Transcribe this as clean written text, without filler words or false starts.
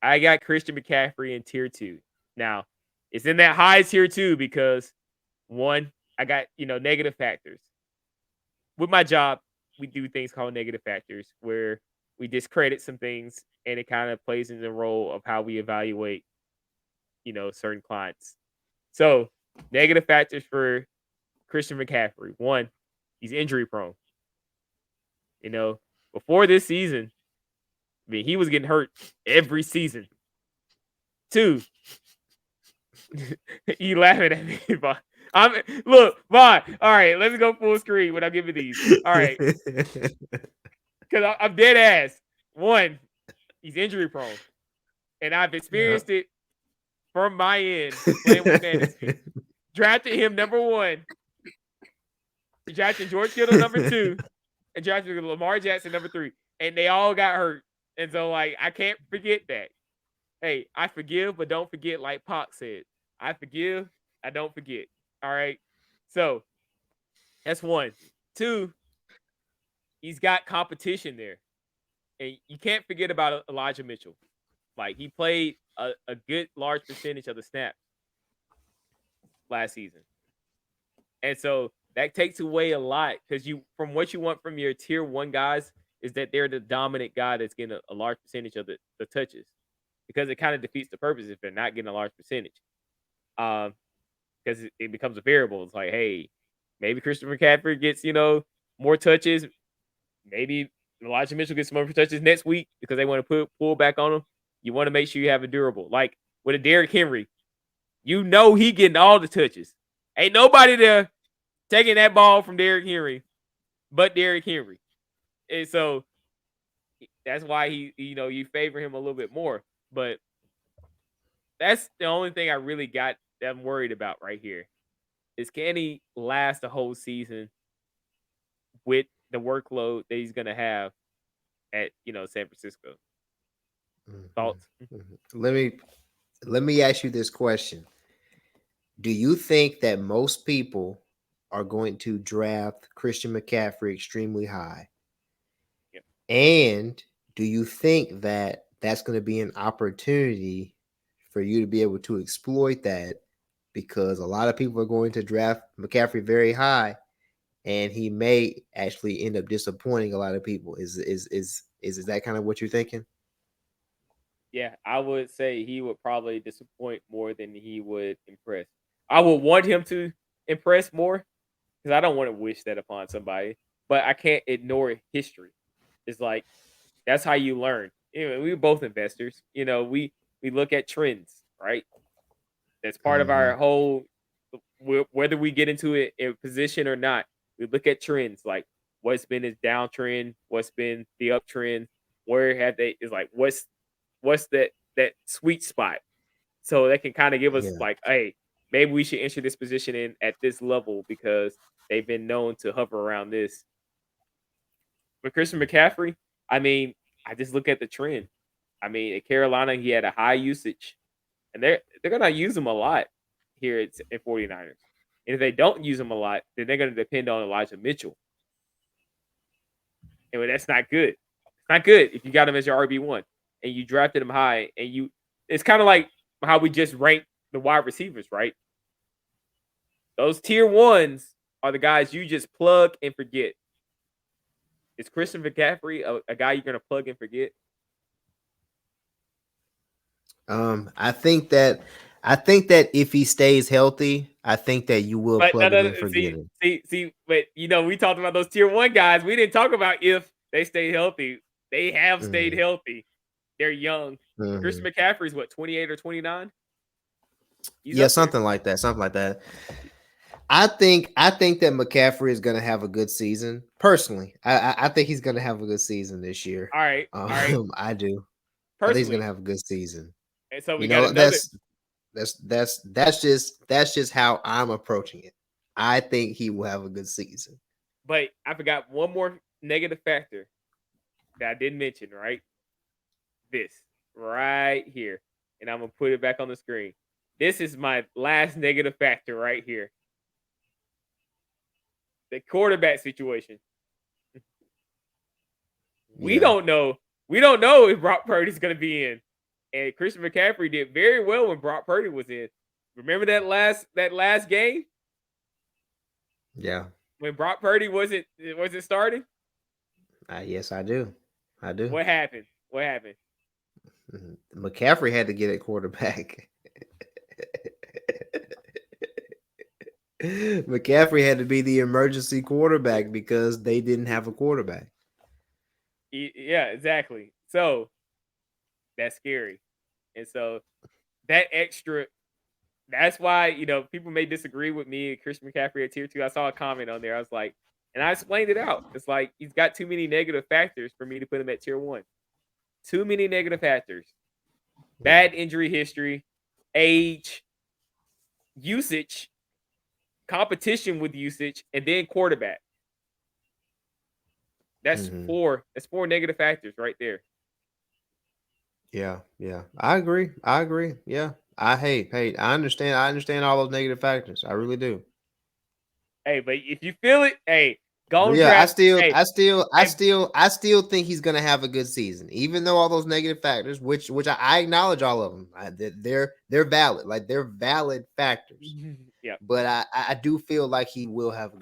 I got Christian McCaffery in tier 2. Now, it's in that high tier 2 because one, I got, negative factors. With my job, we do things called negative factors where we discredit some things and it kind of plays in the role of how we evaluate, certain clients. So, negative factors for Christian McCaffrey. One, he's injury prone. You know, before this season, I mean, he was getting hurt every season. Two, you laughing at me, Vaughn. Vaughn. All right, let's go full screen when I give you these. All right, because I'm dead ass. One, he's injury prone, and I've experienced it from my end playing with fantasy. Drafted him number 1. Drafted George Kittle number 2, and drafted Lamar Jackson number 3, and they all got hurt. And so, I can't forget that. Hey, I forgive, but don't forget, like Pac said. I forgive, I don't forget. All right? So, that's 1. 2, he's got competition there. And you can't forget about Elijah Mitchell. He played a good large percentage of the snaps last season. And so, that takes away a lot because from what you want from your tier 1 guys is that they're the dominant guy that's getting a large percentage of the touches. Because it kind of defeats the purpose if they're not getting a large percentage. Because it becomes a variable. It's like, hey, maybe Christian McCaffrey gets, more touches. Maybe Elijah Mitchell gets some more touches next week because they want to pull back on him. You want to make sure you have a durable. Like with a Derrick Henry, he getting all the touches. Ain't nobody there taking that ball from Derrick Henry but Derrick Henry. And so that's why you favor him a little bit more. But that's the only thing I really got that I'm worried about right here is can he last the whole season with the workload that he's going to have at, San Francisco? Thoughts? Let me ask you this question. Do you think that most people are going to draft Christian McCaffrey extremely high? Yep. And do you think that that's going to be an opportunity for you to be able to exploit that? Because a lot of people are going to draft McCaffrey very high, and he may actually end up disappointing a lot of people. Is that kind of what you're thinking? Yeah, I would say he would probably disappoint more than he would impress. I would want him to impress more because I don't want to wish that upon somebody, but I can't ignore history. It's like that's how you learn. We're both investors. We look at trends, right? That's part of our whole. Whether we get into it in position or not, we look at trends like what's been his downtrend, what's been the uptrend, where have they is like what's that sweet spot, so that can kind of give us Yeah. like, hey, maybe we should enter this position in at this level because they've been known to hover around this. With Christian McCaffrey, I mean, I just look at the trend. I mean, at Carolina, he had a high usage, and they're gonna use him a lot here at 49ers. And if they don't use him a lot, then they're gonna depend on Elijah Mitchell. And that's not good. It's not good if you got him as your RB1 and you drafted him high and it's kind of like how we just ranked the wide receivers, right? Those tier 1s are the guys you just plug and forget. Is Christian McCaffrey a guy you're going to plug and forget? I think that if he stays healthy, I think that you will But plug him and forget him. but we talked about those tier 1 guys. We didn't talk about if they stay healthy. They have stayed healthy. They're young. Christian McCaffrey is what, 28 or 29? Yeah, something like that. Something like that. I think that McCaffrey is going to have a good season. Personally, I think he's going to have a good season this year. All right. I do. Personally, I think he's going to have a good season. And so we got another. That's just how I'm approaching it. I think he will have a good season. But I forgot one more negative factor that I didn't mention, right? This right here. And I'm going to put it back on the screen. This is my last negative factor right here. The quarterback situation. We don't know. We don't know if Brock Purdy's going to be in. And Christian McCaffery did very well when Brock Purdy was in. Remember that last game Yeah. when Brock Purdy wasn't starting? Yes, I do. I do. What happened? What happened? McCaffrey had to get at quarterback. McCaffrey had to be the emergency quarterback because they didn't have a quarterback. Yeah, exactly. So that's scary. And so that extra, that's why, people may disagree with me and Christian McCaffrey at tier 2. I saw a comment on there. I was like, and I explained it out. It's like he's got too many negative factors for me to put him at tier 1. Too many negative factors. Bad injury history, age, usage, competition with usage, and then quarterback. That's 4. That's 4 negative factors right there. Yeah. I agree. Yeah. I understand all those negative factors. I really do. Hey, but if you feel it, hey, go Yeah, draft. Hey, I still think he's gonna have a good season, even though all those negative factors, which I acknowledge all of them, they're valid, like they're valid factors. yeah. But I do feel like he will have a good